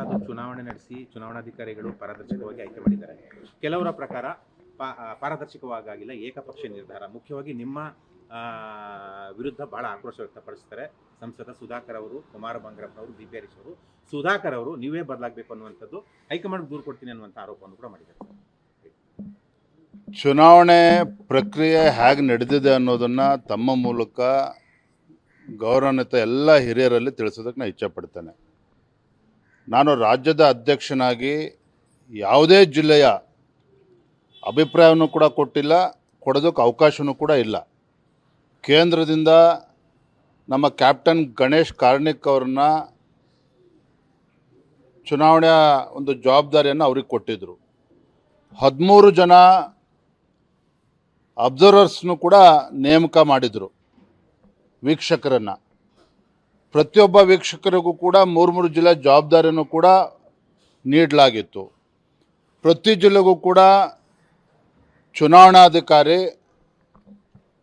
ಅದು ಚುನಾವಣೆ ನಡೆಸಿ ಚುನಾವಣಾಧಿಕಾರಿಗಳು ಪಾರದರ್ಶಕವಾಗಿ ಆಯ್ಕೆ ಮಾಡಿದ್ದಾರೆ. ಕೆಲವರ ಪ್ರಕಾರ ಪಾರದರ್ಶಕವಾಗಿಲ್ಲ, ಏಕಪಕ್ಷ ನಿರ್ಧಾರ. ಮುಖ್ಯವಾಗಿ ನಿಮ್ಮ ವಿರುದ್ಧ ಬಹಳ ಆಕ್ರೋಶ ವ್ಯಕ್ತಪಡಿಸ್ತಾರೆ ಸಂಸದ ಸುಧಾಕರ್ ಅವರು, ಕುಮಾರ ಬಂಗಾರಪ್ಪನವರು, ಬಿ ಪಿ ಹರೀಶ್ ಅವರು. ಸುಧಾಕರ್ ಅವರು ನೀವೇ ಬದಲಾಗಬೇಕು ಅನ್ನುವಂಥದ್ದು, ಹೈಕಮಾಂಡ್ ದೂರು ಕೊಡ್ತೀನಿ ಅನ್ನುವಂಥ ಆರೋಪವನ್ನು ಕೂಡ ಮಾಡಿದ್ದಾರೆ. ಚುನಾವಣೆ ಪ್ರಕ್ರಿಯೆ ಹೇಗೆ ನಡೆದಿದೆ ಅನ್ನೋದನ್ನು ತಮ್ಮ ಮೂಲಕ ಗೌರವಾನ್ವಿತ ಎಲ್ಲ ಹಿರಿಯರಲ್ಲಿ ತಿಳಿಸೋದಕ್ಕೆ ನಾನು ಇಚ್ಛಪಡ್ತೇನೆ. ನಾನು ರಾಜ್ಯದ ಅಧ್ಯಕ್ಷನಾಗಿ ಯಾವುದೇ ಜಿಲ್ಲೆಯ ಅಭಿಪ್ರಾಯವನ್ನು ಕೂಡ ಕೊಟ್ಟಿಲ್ಲ, ಕೊಡೋದಕ್ಕೆ ಅವಕಾಶವೂ ಕೂಡ ಇಲ್ಲ. ಕೇಂದ್ರದಿಂದ ನಮ್ಮ ಕ್ಯಾಪ್ಟನ್ ಗಣೇಶ್ ಕಾರ್ಣಿಕ್ ಅವ್ರನ್ನ ಚುನಾವಣೆಯ ಒಂದು ಜವಾಬ್ದಾರಿಯನ್ನು ಅವ್ರಿಗೆ ಕೊಟ್ಟಿದ್ದರು. 13 ಜನ ಅಬ್ಸರ್ವರ್ಸ್ನು ಕೂಡ ನೇಮಕ ಮಾಡಿದರು, ವೀಕ್ಷಕರನ್ನು. ಪ್ರತಿಯೊಬ್ಬ ವೀಕ್ಷಕರಿಗೂ ಕೂಡ 3 ಜಿಲ್ಲೆ ಜವಾಬ್ದಾರಿಯನ್ನು ಕೂಡ ನೀಡಲಾಗಿತ್ತು. ಪ್ರತಿ ಜಿಲ್ಲೆಗೂ ಕೂಡ ಚುನಾವಣಾಧಿಕಾರಿ,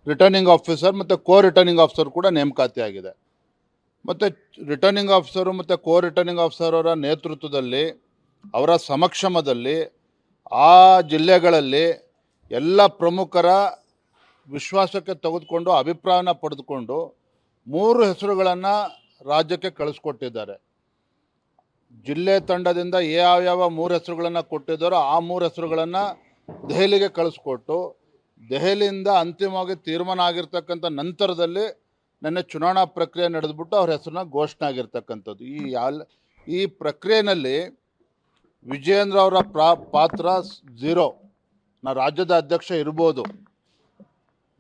ರಿಟರ್ನಿಂಗ್ ಆಫೀಸರ್ ಮತ್ತು ರಿಟರ್ನಿಂಗ್ ಆಫೀಸರ್ ಕೂಡ ನೇಮಕಾತಿಯಾಗಿದೆ. ಮತ್ತು ರಿಟರ್ನಿಂಗ್ ಆಫೀಸರು ಮತ್ತು ರಿಟರ್ನಿಂಗ್ ಆಫೀಸರ್ ಅವರ ನೇತೃತ್ವದಲ್ಲಿ, ಅವರ ಸಮಕ್ಷಮದಲ್ಲಿ ಆ ಜಿಲ್ಲೆಗಳಲ್ಲಿ ಎಲ್ಲ ಪ್ರಮುಖರ ವಿಶ್ವಾಸಕ್ಕೆ ತೆಗೆದುಕೊಂಡು ಅಭಿಪ್ರಾಯನ ಪಡೆದುಕೊಂಡು 3 ಹೆಸರುಗಳನ್ನು ರಾಜ್ಯಕ್ಕೆ ಕಳಿಸ್ಕೊಟ್ಟಿದ್ದಾರೆ. ಜಿಲ್ಲೆ ತಂಡದಿಂದ ಯಾವ 3 ಹೆಸರುಗಳನ್ನು ಕೊಟ್ಟಿದ್ದಾರೋ ಆ 3 ಹೆಸರುಗಳನ್ನು ದೆಹಲಿಗೆ ಕಳಿಸ್ಕೊಟ್ಟು, ದೆಹಲಿಯಿಂದ ಅಂತಿಮವಾಗಿ ತೀರ್ಮಾನ ಆಗಿರ್ತಕ್ಕಂಥ ನಂತರದಲ್ಲಿ ನೆನ್ನೆ ಚುನಾವಣಾ ಪ್ರಕ್ರಿಯೆ ನಡೆದ್ಬಿಟ್ಟು ಅವ್ರ ಹೆಸರನ್ನ ಘೋಷಣೆ ಆಗಿರ್ತಕ್ಕಂಥದ್ದು. ಈ ಪ್ರಕ್ರಿಯೆಯಲ್ಲಿ ವಿಜಯೇಂದ್ರ ಅವರ ಪಾತ್ರ 0. ನಾನು ರಾಜ್ಯದ ಅಧ್ಯಕ್ಷ ಇರ್ಬೋದು,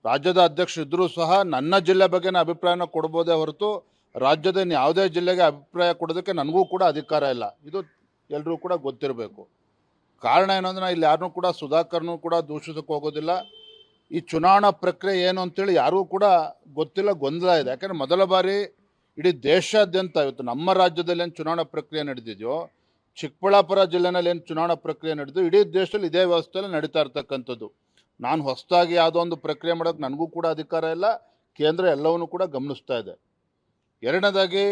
ರಾಜ್ಯದ ಅಧ್ಯಕ್ಷ ಇದ್ದರೂ ಸಹ ನನ್ನ ಜಿಲ್ಲೆ ಬಗ್ಗೆ ಅಭಿಪ್ರಾಯನ ಕೊಡ್ಬೋದೇ ಹೊರತು ರಾಜ್ಯದ ಯಾವುದೇ ಜಿಲ್ಲೆಗೆ ಅಭಿಪ್ರಾಯ ಕೊಡೋದಕ್ಕೆ ನನಗೂ ಕೂಡ ಅಧಿಕಾರ ಇಲ್ಲ. ಇದು ಎಲ್ಲರೂ ಕೂಡ ಗೊತ್ತಿರಬೇಕು. ಕಾರಣ ಏನಂದ್ರೆ, ಇಲ್ಲಿ ಯಾರನ್ನೂ ಕೂಡ ಸುಧಾಕರ್ನೂ ಕೂಡ ದೂಷಿಸಕ್ಕೆ ಹೋಗೋದಿಲ್ಲ. ಈ ಚುನಾವಣಾ ಪ್ರಕ್ರಿಯೆ ಏನು ಅಂತೇಳಿ ಯಾರಿಗೂ ಕೂಡ ಗೊತ್ತಿಲ್ಲ, ಗೊಂದಲ ಇದೆ. ಯಾಕಂದರೆ ಮೊದಲ ಬಾರಿ ಇಡೀ ದೇಶಾದ್ಯಂತ ಇವತ್ತು ನಮ್ಮ ರಾಜ್ಯದಲ್ಲಿ ಏನು ಚುನಾವಣಾ ಪ್ರಕ್ರಿಯೆ ನಡೆದಿದೆಯೋ, ಚಿಕ್ಕಬಳ್ಳಾಪುರ ಜಿಲ್ಲೆನಲ್ಲಿ ಏನು ಚುನಾವಣಾ ಪ್ರಕ್ರಿಯೆ ನಡೆದು ಇಡೀ ದೇಶದಲ್ಲಿ ಇದೇ ವ್ಯವಸ್ಥೆಯಲ್ಲಿ ನಡೀತಾ ಇರ್ತಕ್ಕಂಥದ್ದು. ನಾನು ಹೊಸದಾಗಿ ಯಾವುದೋ ಒಂದು ಪ್ರಕ್ರಿಯೆ ಮಾಡೋಕ್ಕೆ ನನಗೂ ಕೂಡ ಅಧಿಕಾರ ಇಲ್ಲ. ಕೇಂದ್ರ ಎಲ್ಲವನ್ನೂ ಕೂಡ ಗಮನಿಸ್ತಾ ಇದೆ. ಎರಡನೇದಾಗಿ,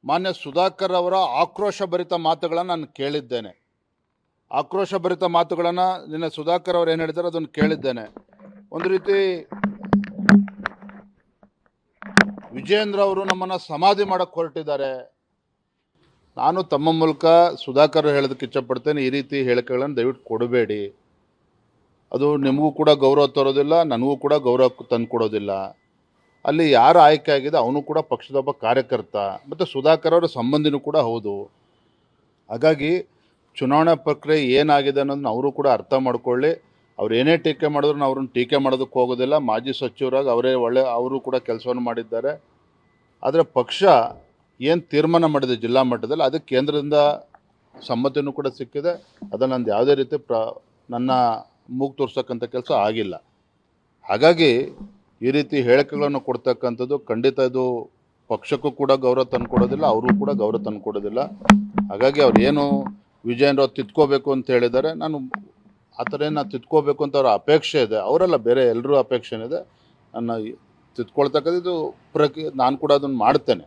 ಮಾನ್ಯ ಸುಧಾಕರ್ ಅವರ ಆಕ್ರೋಶಭರಿತ ಮಾತುಗಳನ್ನು ನಾನು ಕೇಳಿದ್ದೇನೆ. ಆಕ್ರೋಶಭರಿತ ಮಾತುಗಳನ್ನು ನಿನ್ನೆ ಸುಧಾಕರ್ ಅವರು ಏನು ಹೇಳಿದ್ದಾರೆ ಅದನ್ನು ಕೇಳಿದ್ದೇನೆ. ಒಂದು ರೀತಿ ವಿಜಯೇಂದ್ರ ಅವರು ನಮ್ಮನ್ನು ಸಮಾಧಿ ಮಾಡೋಕ್ಕೆ ಹೊರಟಿದ್ದಾರೆ. ನಾನು ತಮ್ಮ ಮೂಲಕ ಸುಧಾಕರ್ ಹೇಳೋದಕ್ಕೆ ಇಚ್ಛಪಡ್ತೇನೆ, ಈ ರೀತಿ ಹೇಳಿಕೆಗಳನ್ನು ದಯವಿಟ್ಟು ಕೊಡಬೇಡಿ. ಅದು ನಿಮಗೂ ಕೂಡ ಗೌರವ ತರೋದಿಲ್ಲ, ನನಗೂ ಕೂಡ ಗೌರವ ತಂದು ಕೊಡೋದಿಲ್ಲ. ಅಲ್ಲಿ ಯಾರು ಆಯ್ಕೆ ಆಗಿದೆ ಅವನು ಕೂಡ ಪಕ್ಷದ ಒಬ್ಬ ಕಾರ್ಯಕರ್ತ ಮತ್ತು ಸುಧಾಕರ್ ಅವರ ಸಂಬಂಧಿನೂ ಕೂಡ ಹೌದು. ಹಾಗಾಗಿ ಚುನಾವಣಾ ಪ್ರಕ್ರಿಯೆ ಏನಾಗಿದೆ ಅನ್ನೋದನ್ನ ಅವರು ಕೂಡ ಅರ್ಥ ಮಾಡ್ಕೊಳ್ಳಿ. ಅವ್ರು ಏನೇ ಟೀಕೆ ಮಾಡಿದ್ರು ನಾವು ಅವ್ರನ್ನ ಟೀಕೆ ಮಾಡೋದಕ್ಕೆ ಹೋಗೋದಿಲ್ಲ. ಮಾಜಿ ಸಚಿವರಾಗಿ ಅವರು ಕೂಡ ಕೆಲಸವನ್ನು ಮಾಡಿದ್ದಾರೆ. ಆದರೆ ಪಕ್ಷ ಏನು ತೀರ್ಮಾನ ಮಾಡಿದೆ ಜಿಲ್ಲಾ ಮಟ್ಟದಲ್ಲಿ, ಅದಕ್ಕೆ ಕೇಂದ್ರದಿಂದ ಸಮ್ಮತಿನೂ ಕೂಡ ಸಿಕ್ಕಿದೆ. ಅದನ್ನು ನಂದು ಯಾವುದೇ ರೀತಿ ನನ್ನ ಮೂಗು ತೋರ್ಸಕ್ಕಂಥ ಕೆಲಸ ಆಗಿಲ್ಲ. ಹಾಗಾಗಿ ಈ ರೀತಿ ಹೇಳಿಕೆಗಳನ್ನು ಕೊಡ್ತಕ್ಕಂಥದ್ದು ಖಂಡಿತ ಇದು ಪಕ್ಷಕ್ಕೂ ಕೂಡ ಗೌರವ ತಂದುಕೊಡೋದಿಲ್ಲ, ಅವರು ಕೂಡ ಗೌರವ ತಂದುಕೊಡೋದಿಲ್ಲ. ಹಾಗಾಗಿ ಅವ್ರು ಏನು ವಿಜಯೇಂದ್ರ ಅವ್ರು ತಿದ್ಕೋಬೇಕು ಅಂತ ಹೇಳಿದ್ದಾರೆ, ನಾನು ಆ ಥರ ಏನು ತಿದ್ಕೋಬೇಕು ಅಂತ ಅವ್ರ ಅಪೇಕ್ಷೆ ಇದೆ, ಅವರೆಲ್ಲ ಬೇರೆ ಎಲ್ಲರೂ ಅಪೇಕ್ಷೆ ಇದೆ. ನನ್ನ ತಿದ್ಕೊಳ್ತಕ್ಕಂಥದ್ದು ನಾನು ಕೂಡ ಅದನ್ನು ಮಾಡ್ತೇನೆ.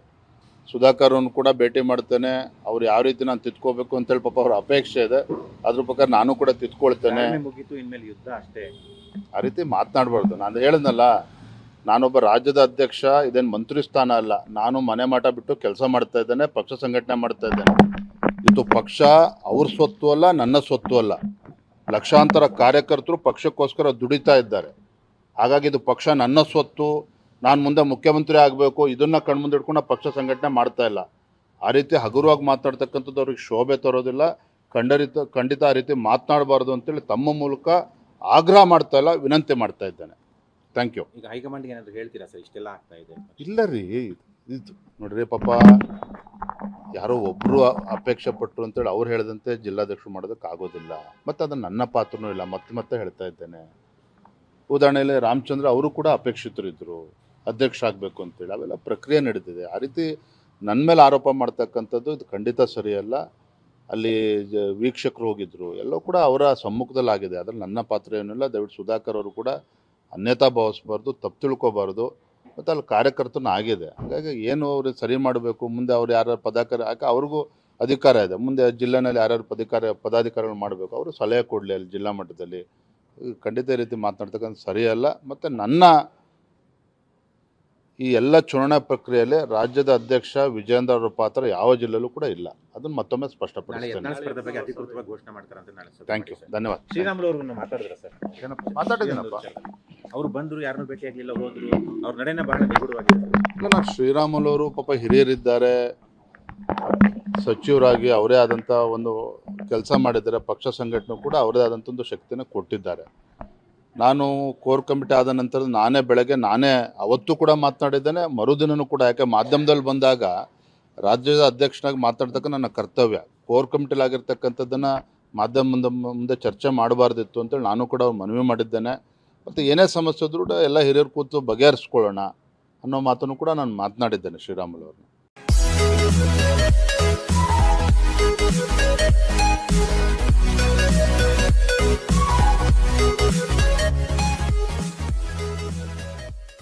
ಸುಧಾಕರ್ವನ್ನು ಕೂಡ ಭೇಟಿ ಮಾಡ್ತೇನೆ. ಅವ್ರು ಯಾವ ರೀತಿ ನಾನು ತಿದ್ಕೋಬೇಕು ಅಂತೇಳಿ ಪಾಪ ಅವ್ರ ಅಪೇಕ್ಷೆ ಇದೆ, ಅದ್ರ ಪ್ರಕಾರ ನಾನು ಕೂಡ ತಿದ್ಕೊಳ್ತೇನೆ. ಮುಗಿತು, ಇನ್ಮೇಲೆ ಯುದ್ಧ ಅಷ್ಟೇ. ಆ ರೀತಿ ಮಾತನಾಡಬಾರ್ದು. ನಾನು ಹೇಳಿದ್ನಲ್ಲ, ನಾನೊಬ್ಬ ರಾಜ್ಯದ ಅಧ್ಯಕ್ಷ, ಇದೇನು ಮಂತ್ರಿ ಸ್ಥಾನ ಅಲ್ಲ. ನಾನು ಮನೆ ಮಾಟ ಬಿಟ್ಟು ಕೆಲಸ ಮಾಡ್ತಾ ಇದ್ದೇನೆ, ಪಕ್ಷ ಸಂಘಟನೆ ಮಾಡ್ತಾ ಇದ್ದೇನೆ. ಇದು ಪಕ್ಷ ಅವ್ರ ಸ್ವತ್ತು ಅಲ್ಲ, ನನ್ನ ಸ್ವತ್ತು ಅಲ್ಲ. ಲಕ್ಷಾಂತರ ಕಾರ್ಯಕರ್ತರು ಪಕ್ಷಕ್ಕೋಸ್ಕರ ದುಡಿತಾ ಇದ್ದಾರೆ. ಹಾಗಾಗಿ ಇದು ಪಕ್ಷ ನನ್ನ ಸ್ವತ್ತು, ನಾನು ಮುಂದೆ ಮುಖ್ಯಮಂತ್ರಿ ಆಗಬೇಕು, ಇದನ್ನು ಕಣ್ಮುಂದೆ ಇಟ್ಕೊಂಡು ಪಕ್ಷ ಸಂಘಟನೆ ಮಾಡ್ತಾ ಇಲ್ಲ. ಆ ರೀತಿ ಹಗುರವಾಗಿ ಮಾತಾಡ್ತಕ್ಕಂಥದ್ದು ಅವ್ರಿಗೆ ಶೋಭೆ ತರೋದಿಲ್ಲ. ಖಂಡಿತ ಆ ರೀತಿ ಮಾತನಾಡಬಾರ್ದು ಅಂತೇಳಿ ತಮ್ಮ ಮೂಲಕ ಆಗ್ರಹ ಮಾಡ್ತಾ ಇಲ್ಲ, ವಿನಂತಿ ಮಾಡ್ತಾ ಇದ್ದೇನೆ. Thank you. ಈಗ ಹೈಕಮಾಂಡ್ಗೆ ಏನಾದರೂ ಹೇಳ್ತೀರಾ ಸರ್, ಇಷ್ಟೆಲ್ಲ ಆಗ್ತಾ ಇದೆ? ಇಲ್ಲ ರೀ, ಇದು ನೋಡ್ರಿ ಪಾಪ ಯಾರೋ ಒಬ್ಬರು ಅಪೇಕ್ಷೆ ಪಟ್ಟರು ಅಂತೇಳಿ ಅವ್ರು ಹೇಳಿದಂತೆ ಜಿಲ್ಲಾಧ್ಯಕ್ಷರು ಮಾಡೋದಕ್ಕೆ ಆಗೋದಿಲ್ಲ. ಮತ್ತು ಅದು ನನ್ನ ಪಾತ್ರನೂ ಇಲ್ಲ, ಮತ್ತೆ ಹೇಳ್ತಾ ಇದ್ದೇನೆ. ಉದಾಹರಣೆಯಲ್ಲಿ ರಾಮಚಂದ್ರ ಅವರು ಕೂಡ ಅಪೇಕ್ಷಿತರು ಇದ್ದರು, ಅಧ್ಯಕ್ಷ ಆಗಬೇಕು ಅಂತೇಳಿ. ಅವೆಲ್ಲ ಪ್ರಕ್ರಿಯೆ ನಡೀತಿದೆ. ಆ ರೀತಿ ನನ್ನ ಮೇಲೆ ಆರೋಪ ಮಾಡ್ತಕ್ಕಂಥದ್ದು ಇದು ಖಂಡಿತ ಸರಿಯಲ್ಲ. ಅಲ್ಲಿ ವೀಕ್ಷಕರು ಹೋಗಿದ್ದರು, ಎಲ್ಲವೂ ಕೂಡ ಅವರ ಸಮ್ಮುಖದಲ್ಲಿ ಆಗಿದೆ. ಅದ್ರಲ್ಲಿ ನನ್ನ ಪಾತ್ರ ಏನಿಲ್ಲ. ದಯವಿಟ್ಟು ಸುಧಾಕರ್ ಅವರು ಕೂಡ ಅನ್ಯತಾ ಭಾವಿಸ್ಬಾರ್ದು, ತಪ್ಪು ತಿಳ್ಕೊಬಾರ್ದು. ಮತ್ತು ಅಲ್ಲಿ ಕಾರ್ಯಕರ್ತನ ಆಗಿದೆ. ಹಾಗಾಗಿ ಏನು ಅವ್ರಿಗೆ ಸರಿ ಮಾಡಬೇಕು, ಮುಂದೆ ಅವ್ರು ಯಾರು ಪದಾಕರ ಯಾಕೆ ಅವ್ರಿಗೂ ಅಧಿಕಾರ ಇದೆ. ಮುಂದೆ ಜಿಲ್ಲೆನಲ್ಲಿ ಯಾರ್ಯಾರು ಪದಾಧಿಕಾರಿಗಳು ಮಾಡಬೇಕು ಅವರು ಸಲಹೆ ಕೊಡಲಿ ಅಲ್ಲಿ ಜಿಲ್ಲಾ ಮಟ್ಟದಲ್ಲಿ. ಖಂಡಿತ ಈ ರೀತಿ ಮಾತನಾಡ್ತಕ್ಕಂಥ ಸರಿಯಲ್ಲ. ಮತ್ತು ನನ್ನ ಈ ಎಲ್ಲ ಚುನಾವಣಾ ಪ್ರಕ್ರಿಯೆಯಲ್ಲಿ ರಾಜ್ಯದ ಅಧ್ಯಕ್ಷ ವಿಜೇಂದ್ರ ಅವರ ಪಾತ್ರ ಯಾವ ಜಿಲ್ಲೆಯಲ್ಲೂ ಕೂಡ ಇಲ್ಲ. ಅದನ್ನು ಮತ್ತೊಮ್ಮೆ ನಾಳೆ ಸ್ಪಷ್ಟಪಡಿಸ್ತೇನೆ. ಯತ್ನಾಳ್ ಸ್ಪರ್ಧೆ ಬಗ್ಗೆ ಅಧಿಕೃತವಾಗಿ ಘೋಷಣೆ ಮಾಡ್ತಾರೆ ಅಂತ ನಾಳೆ ಥ್ಯಾಂಕ್ ಯು, ಧನ್ಯವಾದ. ಶ್ರೀರಾಮುಲು ಅವ್ರನ್ನ ಮಾತಾಡಿದ್ರ ಸರ್? ಮಾತಾಡಿದ್ದೀನಪ್ಪ. ಅವ್ರು ಬಂದ್ರು, ಯಾರನ್ನೂ ಭೇಟಿ ಆಗಲಿಲ್ಲ, ಹೋದ್ರು. ಅವ್ರ ನಡೆನೇ ಬಹಳ ನಿಗೂಢವಾಗಿದೆ. ಇಲ್ಲ, ಶ್ರೀರಾಮುಲು ಅವರು ಪಾಪ ಹಿರಿಯರಿದ್ದಾರೆ, ಸಚಿವರಾಗಿ ಅವರೇ ಆದಂಥ ಒಂದು ಕೆಲಸ ಮಾಡಿದ್ದಾರೆ. ಪಕ್ಷ ಸಂಘಟನೆ ಕೂಡ ಅವರೇ ಆದಂಥ ಒಂದು ಶಕ್ತಿನ ಕೊಟ್ಟಿದ್ದಾರೆ. ನಾನು ಕೋರ್ ಕಮಿಟಿ ಆದ ನಂತರ ನಾನೇ ಅವತ್ತು ಕೂಡ ಮಾತನಾಡಿದ್ದೇನೆ, ಮರುದಿನನೂ ಕೂಡ. ಯಾಕೆ ಮಾಧ್ಯಮದಲ್ಲಿ ಬಂದಾಗ ರಾಜ್ಯದ ಅಧ್ಯಕ್ಷನಾಗಿ ಮಾತಾಡ್ತಕ್ಕ ನನ್ನ ಕರ್ತವ್ಯ. ಕೋರ್ ಕಮಿಟಿಲಿ ಆಗಿರ್ತಕ್ಕಂಥದ್ದನ್ನು ಮಾಧ್ಯಮ ಮುಂದೆ ಚರ್ಚೆ ಮಾಡಬಾರ್ದಿತ್ತು ಅಂತೇಳಿ ನಾನು ಕೂಡ ಮನವಿ ಮಾಡಿದ್ದೇನೆ. ಮತ್ತು ಏನೇ ಸಮಸ್ಯೆ ಇದ್ರೂ ಕೂಡ ಎಲ್ಲ ಹಿರಿಯರು ಕೂತು ಬಗೆಹರಿಸ್ಕೊಳ್ಳೋಣ ಅನ್ನೋ ಮಾತನ್ನು ಕೂಡ ನಾನು ಮಾತನಾಡಿದ್ದೇನೆ ಶ್ರೀರಾಮುಲು ಅವ್ರನ್ನ.